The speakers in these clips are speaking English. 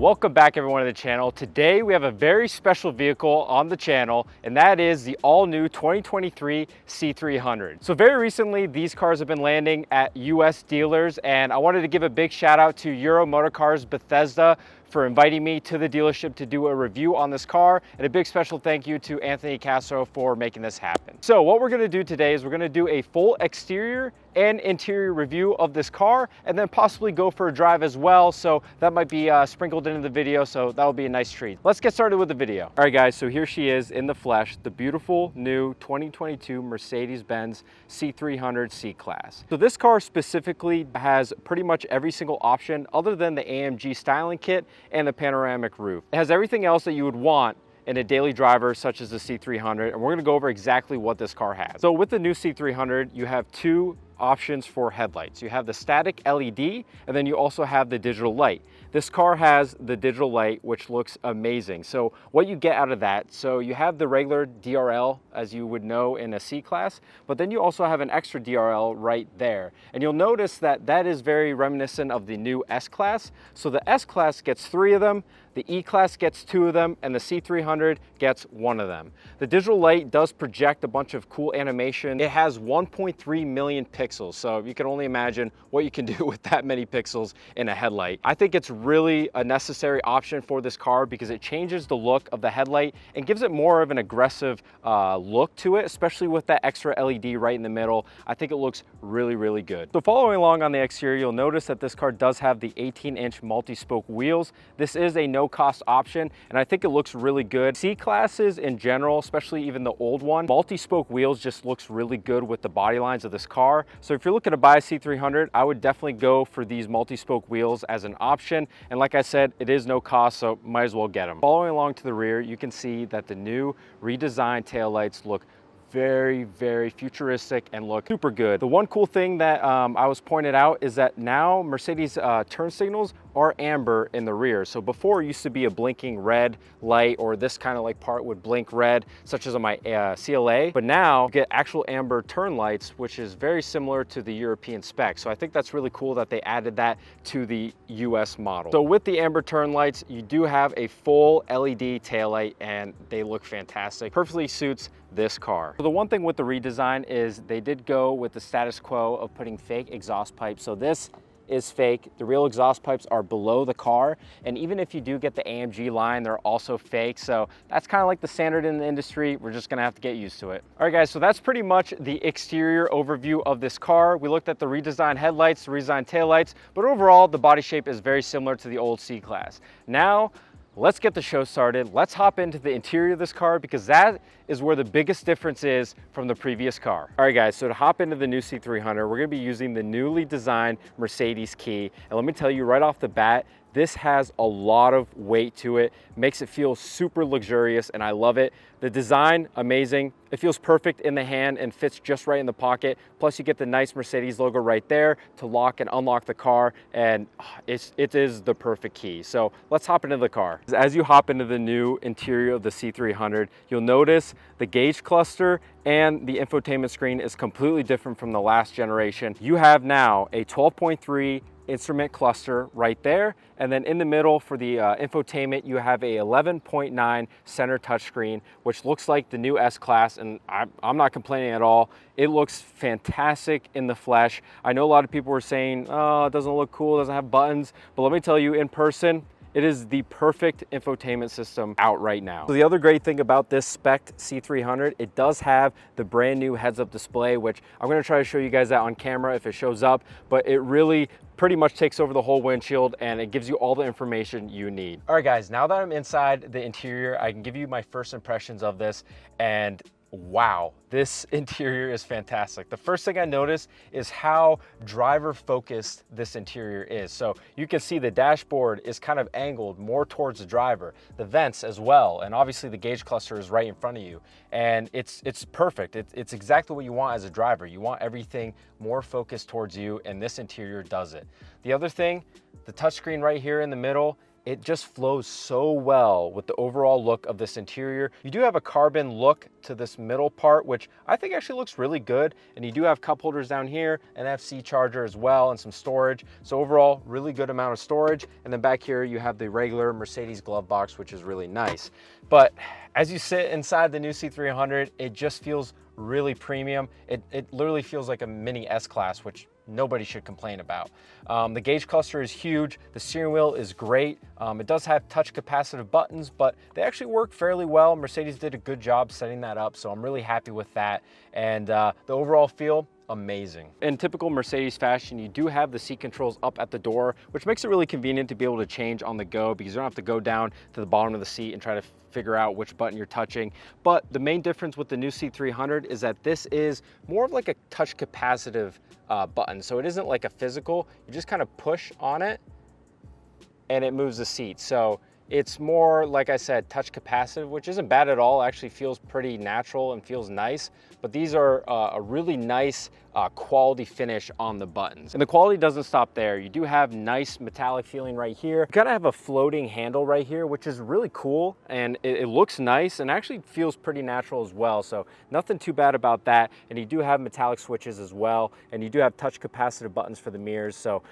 Welcome back everyone to the channel. Today we have a very special vehicle on the channel, and that is the all-new 2023 C300. So very recently these cars have been landing at US dealers, and I wanted to give a big shout out to Euro Motorcars Bethesda for inviting me to the dealership to do a review on this car, and a big special thank you to Anthony Castro for making this happen. So what we're going to do today is we're going to do a full exterior and interior review of this car, and then possibly go for a drive as well, so that might be sprinkled into the video, so that will be a nice treat. Let's get started with the video. All right guys, so here she is in the flesh, the beautiful new 2022 Mercedes-Benz C300 C-Class. So this car specifically has pretty much every single option other than the AMG styling kit and the panoramic roof. It has everything else that you would want in a daily driver such as the C300, and we're going to go over exactly what this car has. So with the new C300, you have two options for headlights. You have the static LED, and then you also have the digital light. This car has the digital light, which looks amazing. So what you get out of that, so you have the regular DRL as you would know in a C-Class, but then you also have an extra DRL right there. And you'll notice that that is very reminiscent of the new S-Class. So the S-Class gets 3 of them, the E-Class gets 2 of them, and the C300 gets 1 of them. The digital light does project a bunch of cool animation. It has 1.3 million pixels, so you can only imagine what you can do with that many pixels in a headlight. I think it's really a necessary option for this car because it changes the look of the headlight and gives it more of an aggressive look to it, especially with that extra LED right in the middle. I think it looks really, really good. So following along on the exterior, you'll notice that this car does have the 18-inch multi-spoke wheels. This is a no-cost option, and I think it looks really good. C-Classes in general, especially even the old one, multi-spoke wheels just looks really good with the body lines of this car. So if you're looking to buy a C300, I would definitely go for these multi-spoke wheels as an option. And like I said, it is no cost, so might as well get them. Following along to the rear, you can see that the new redesigned taillights look very, very futuristic and look super good. The one cool thing that I was pointed out is that now Mercedes turn signals are amber in the rear. So before it used to be a blinking red light, or this kind of like part would blink red, such as on my CLA, but now you get actual amber turn lights, which is very similar to the European spec. So I think that's really cool that they added that to the US model. So with the amber turn lights, you do have a full LED taillight, and they look fantastic. Perfectly suits this car. So the one thing with the redesign is they did go with the status quo of putting fake exhaust pipes. So this is fake. The real exhaust pipes are below the car, and even if you do get the AMG line, they're also fake. So that's kind of like the standard in the industry. We're just gonna have to get used to it. All right guys, so that's pretty much the exterior overview of this car. We looked at the redesigned headlights, the redesigned taillights, but overall the body shape is very similar to the old C-Class. Now let's get the show started. Let's hop into the interior of this car, because that is where the biggest difference is from the previous car. All right guys, so to hop into the new C300, we're gonna be using the newly designed Mercedes key. And let me tell you right off the bat, this has a lot of weight to it, makes it feel super luxurious, and I love it. The design, amazing. It feels perfect in the hand and fits just right in the pocket. Plus you get the nice Mercedes logo right there to lock and unlock the car, and it is the perfect key. So let's hop into the car. As you hop into the new interior of the C300, you'll notice the gauge cluster and the infotainment screen is completely different from the last generation. You have now a 12.3 instrument cluster right there, and then in the middle for the infotainment you have a 11.9 center touchscreen, which looks like the new S-Class, and I'm not complaining at all. It looks fantastic in the flesh. I know a lot of people were saying, oh, it doesn't look cool, it doesn't have buttons, but let me tell you, in person it is the perfect infotainment system out right now. So the other great thing about this spec C300, it does have the brand new heads-up display, which I'm gonna try to show you guys that on camera if it shows up, but it really pretty much takes over the whole windshield, and it gives you all the information you need. All right guys, now that I'm inside the interior, I can give you my first impressions of this, and wow, this interior is fantastic. The first thing I noticed is how driver focused this interior is. So you can see the dashboard is kind of angled more towards the driver, the vents as well, and obviously the gauge cluster is right in front of you, and it's perfect. It's exactly what you want as a driver. You want everything more focused towards you, and this interior does it. The other thing, the touchscreen right here in the middle, it just flows so well with the overall look of this interior. You do have a carbon look to this middle part, which I think actually looks really good. And you do have cup holders down here, an FC charger as well, and some storage. So overall, really good amount of storage. And then back here, you have the regular Mercedes glove box, which is really nice. But as you sit inside the new C300, it just feels really premium. It literally feels like a mini S-Class, which nobody should complain about. The gauge cluster is huge. The steering wheel is great. It does have touch capacitive buttons, but they actually work fairly well. Mercedes did a good job setting that up, so I'm really happy with that. And the overall feel, amazing. In typical Mercedes fashion, you do have the seat controls up at the door, which makes it really convenient to be able to change on the go because you don't have to go down to the bottom of the seat and try to figure out which button you're touching. But the main difference with the new C300 is that this is more of like a touch capacitive button. So it isn't like a physical, you just kind of push on it and it moves the seat. So it's more, like I said, touch capacitive, which isn't bad at all. Actually feels pretty natural and feels nice. But these are a really nice quality finish on the buttons. And the quality doesn't stop there. You do have nice metallic feeling right here. You kind of have a floating handle right here, which is really cool. And it looks nice and actually feels pretty natural as well. So nothing too bad about that. And you do have metallic switches as well. And you do have touch capacitive buttons for the mirrors. So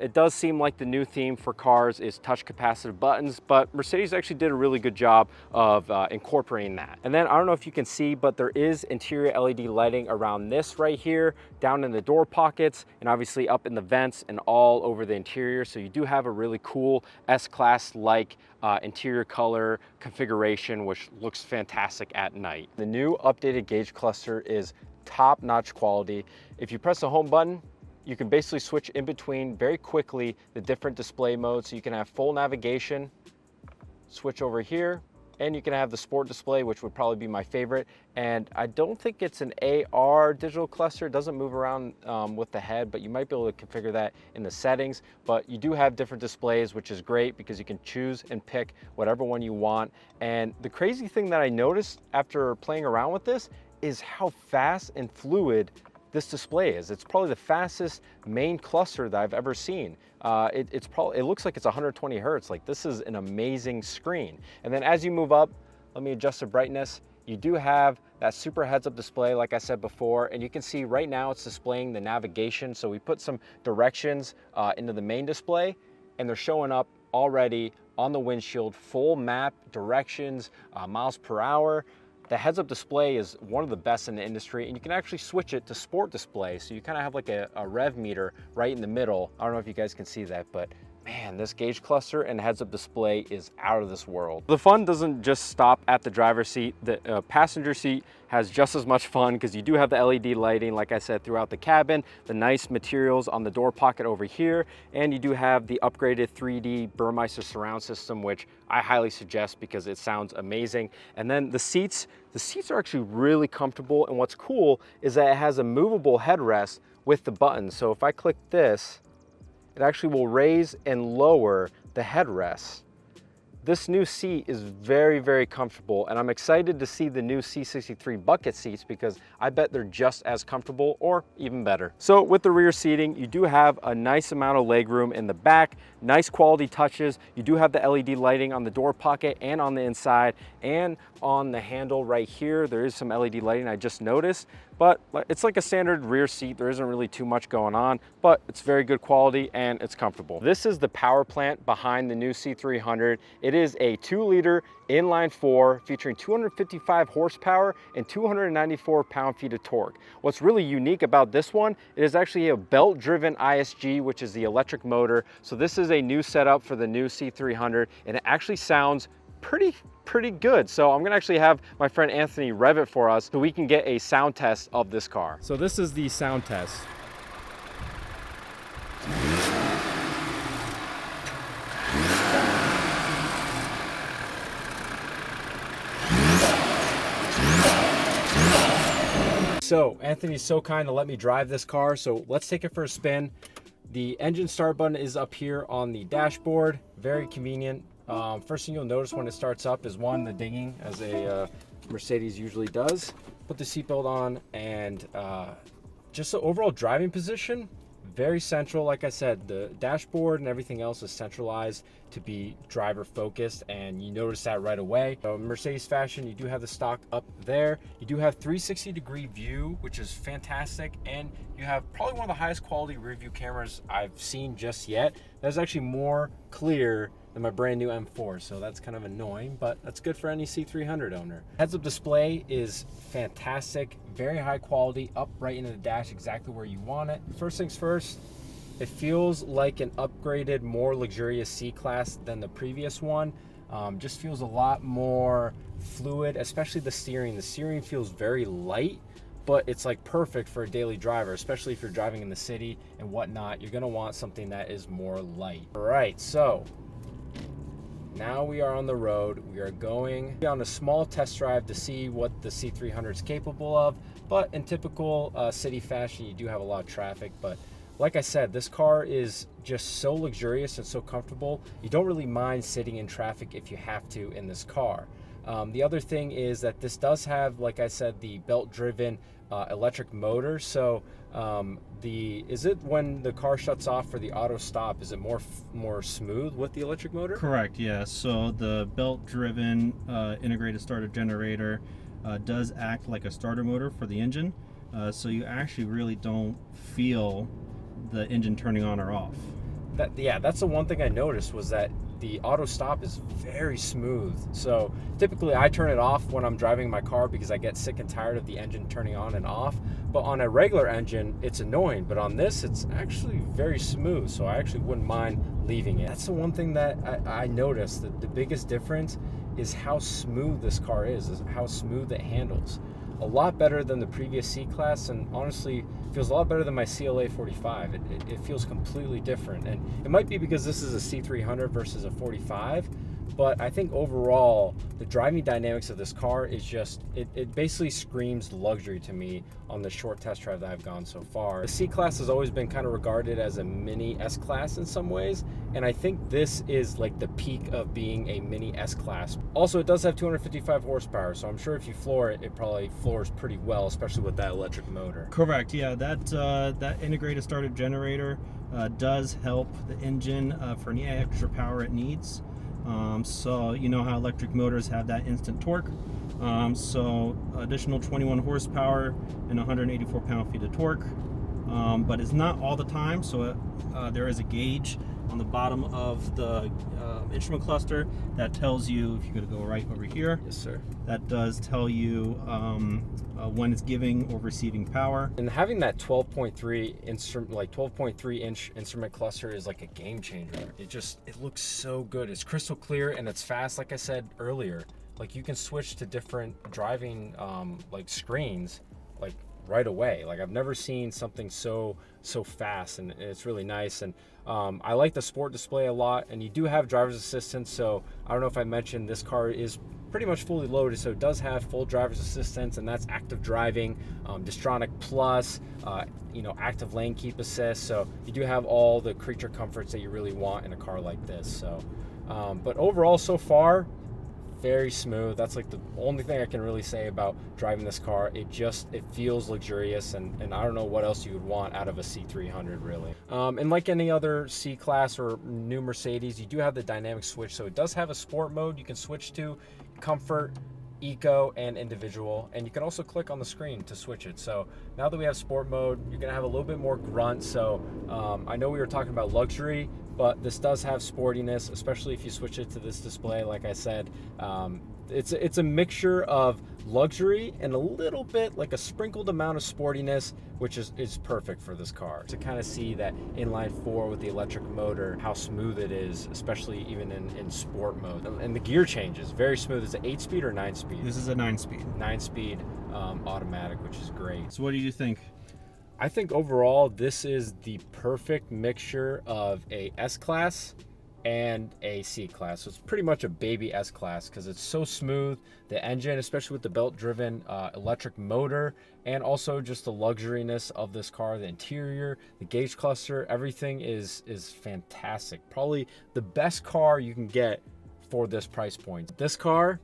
it does seem like the new theme for cars is touch capacitive buttons, but Mercedes actually did a really good job of incorporating that. And then I don't know if you can see, but there is interior LED lighting around this right here, down in the door pockets, and obviously up in the vents and all over the interior. So you do have a really cool S-Class like interior color configuration, which looks fantastic at night. The new updated gauge cluster is top-notch quality. If you press the home button, you can basically switch in between very quickly the different display modes. So you can have full navigation, switch over here, and you can have the sport display, which would probably be my favorite. And I don't think it's an AR digital cluster. It doesn't move around with the head, but you might be able to configure that in the settings. But you do have different displays, which is great because you can choose and pick whatever one you want. And the crazy thing that I noticed after playing around with this is how fast and fluid this display is. It's probably the fastest main cluster that I've ever seen. It looks like it's 120 hertz. Like, this is an amazing screen. And then as you move up, let me adjust the brightness. You do have that super heads-up display, like I said before, and you can see right now it's displaying the navigation. So we put some directions into the main display, and they're showing up already on the windshield, full map, directions, miles per hour. The heads-up display is one of the best in the industry, and you can actually switch it to sport display. So you kind of have like a rev meter right in the middle. I don't know if you guys can see that, but man, this gauge cluster and heads-up display is out of this world. The fun doesn't just stop at the driver's seat. The passenger seat has just as much fun because you do have the LED lighting, like I said, throughout the cabin, the nice materials on the door pocket over here, and you do have the upgraded 3D Burmeister surround system, which I highly suggest because it sounds amazing. And then the seats are actually really comfortable, and what's cool is that it has a movable headrest with the buttons. So if I click this, it actually will raise and lower the headrest. This new seat is very, very comfortable, and I'm excited to see the new C63 bucket seats because I bet they're just as comfortable or even better. So with the rear seating, you do have a nice amount of legroom in the back, nice quality touches. You do have the LED lighting on the door pocket and on the inside, and on the handle right here, there is some LED lighting I just noticed, but it's like a standard rear seat. There isn't really too much going on, but it's very good quality and it's comfortable. This is the power plant behind the new C300. It is a 2-liter inline 4 featuring 255 horsepower and 294 pound-feet of torque. What's really unique about this one, it is actually a belt-driven ISG, which is the electric motor. So this is a new setup for the new C300, and it actually sounds pretty good. So I'm gonna actually have my friend Anthony rev it for us so we can get a sound test of this car. So this is the sound test. So Anthony's so kind to let me drive this car, so let's take it for a spin. The engine start button is up here on the dashboard, very convenient. First thing you'll notice when it starts up is the dinging, as a Mercedes usually does. Put the seatbelt on, and just the overall driving position, very central. Like I said, the dashboard and everything else is centralized to be driver focused, and you notice that right away. So Mercedes fashion, you do have the stock up there. You do have 360-degree view, which is fantastic, and you have probably one of the highest quality rear view cameras I've seen just yet. That's actually more clear than my brand new M4, so that's kind of annoying, but that's good for any C300 owner. Heads-up display is fantastic, very high quality, up right into the dash exactly where you want it. First things first, it feels like an upgraded, more luxurious C-Class than the previous one. Just feels a lot more fluid, especially the steering. The steering feels very light, but it's like perfect for a daily driver, especially if you're driving in the city and whatnot. You're gonna want something that is more light. All right, so now we are on the road. We are going on a small test drive to see what the C300 is capable of, but in typical city fashion, you do have a lot of traffic. But like I said, this car is just so luxurious and so comfortable. You don't really mind sitting in traffic if you have to in this car. The other thing is that this does have, like I said, the belt-driven electric motor. So is it when the car shuts off for the auto stop, is it more smooth with the electric motor? Correct, yeah. So the belt-driven integrated starter generator does act like a starter motor for the engine. So you actually really don't feel the engine turning on or off. That's the one thing I noticed, was that the auto stop is very smooth. So typically I turn it off when I'm driving my car because I get sick and tired of the engine turning on and off. But on a regular engine, it's annoying. But on this, it's actually very smooth. So I actually wouldn't mind leaving it. That's the one thing that I noticed. The biggest difference is how smooth this car is how smooth it handles. A lot better than the previous C-Class, and honestly feels a lot better than my CLA 45. It feels completely different, and it might be because this is a C300 versus a 45, but I think overall the driving dynamics of this car is just, it basically screams luxury to me on the short test drive that I've gone so far. The C-Class has always been kind of regarded as a mini S-Class in some ways, and I think this is like the peak of being a mini S-Class. Also, it does have 255 horsepower, so I'm sure if you floor it, it probably floors pretty well, especially with that electric motor. Correct, yeah. That integrated starter generator does help the engine for any extra power it needs. So you know how electric motors have that instant torque. So additional 21 horsepower and 184 pound-feet of torque. But it's not all the time, so there is a gauge on the bottom of the instrument cluster that tells you, if you're going to go right over here. Yes, sir. That does tell you when it's giving or receiving power. And having that 12.3 inch instrument cluster is like a game changer. It looks so good. It's crystal clear and it's fast. Like I said earlier, like you can switch to different driving like screens like right away. Like I've never seen something so fast, and it's really nice. And I like the sport display a lot, and you do have driver's assistance. So I don't know if I mentioned, this car is pretty much fully loaded, so it does have full driver's assistance, and that's active driving, Distronic Plus, active lane keep assist. So you do have all the creature comforts that you really want in a car like this. So but overall, so far, very smooth. That's like the only thing I can really say about driving this car. It feels luxurious, and I don't know what else you would want out of a C300 really. And like any other C-Class or new Mercedes, you do have the dynamic switch. So it does have a sport mode you can switch to, comfort, eco, and individual, and you can also click on the screen to switch it. So now that we have sport mode, you're gonna have a little bit more grunt. So I know we were talking about luxury, but this does have sportiness, especially if you switch it to this display. Like I said, it's a mixture of luxury and a little bit, like a sprinkled amount of sportiness, which is perfect for this car. To kind of see that inline four with the electric motor, how smooth it is, especially even in sport mode. And the gear changes, very smooth. Is it 8-speed or 9-speed? This is a 9-speed. 9-speed automatic, which is great. So what do you think? I think overall this is the perfect mixture of a S-Class and a C-Class. So it's pretty much a baby S-Class because it's so smooth. The engine, especially with the belt-driven electric motor, and also just the luxuriness of this car, the interior, the gauge cluster, everything is fantastic. Probably the best car you can get for this price point. This car,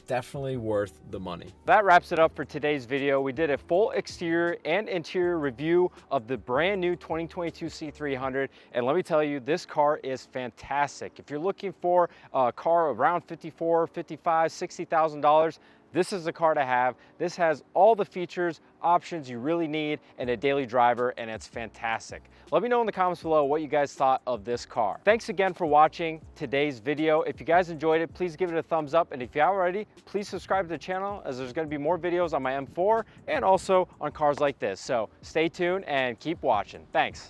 definitely worth the money. That wraps it up for today's video. We did a full exterior and interior review of the brand new 2022 C300. And let me tell you, this car is fantastic. If you're looking for a car around $54,000, $55,000, $60,000, this is the car to have. This has all the features, options you really need in a daily driver, and it's fantastic. Let me know in the comments below what you guys thought of this car. Thanks again for watching today's video. If you guys enjoyed it, please give it a thumbs up. And if you haven't already, please subscribe to the channel, as there's gonna be more videos on my M4 and also on cars like this. So stay tuned and keep watching. Thanks.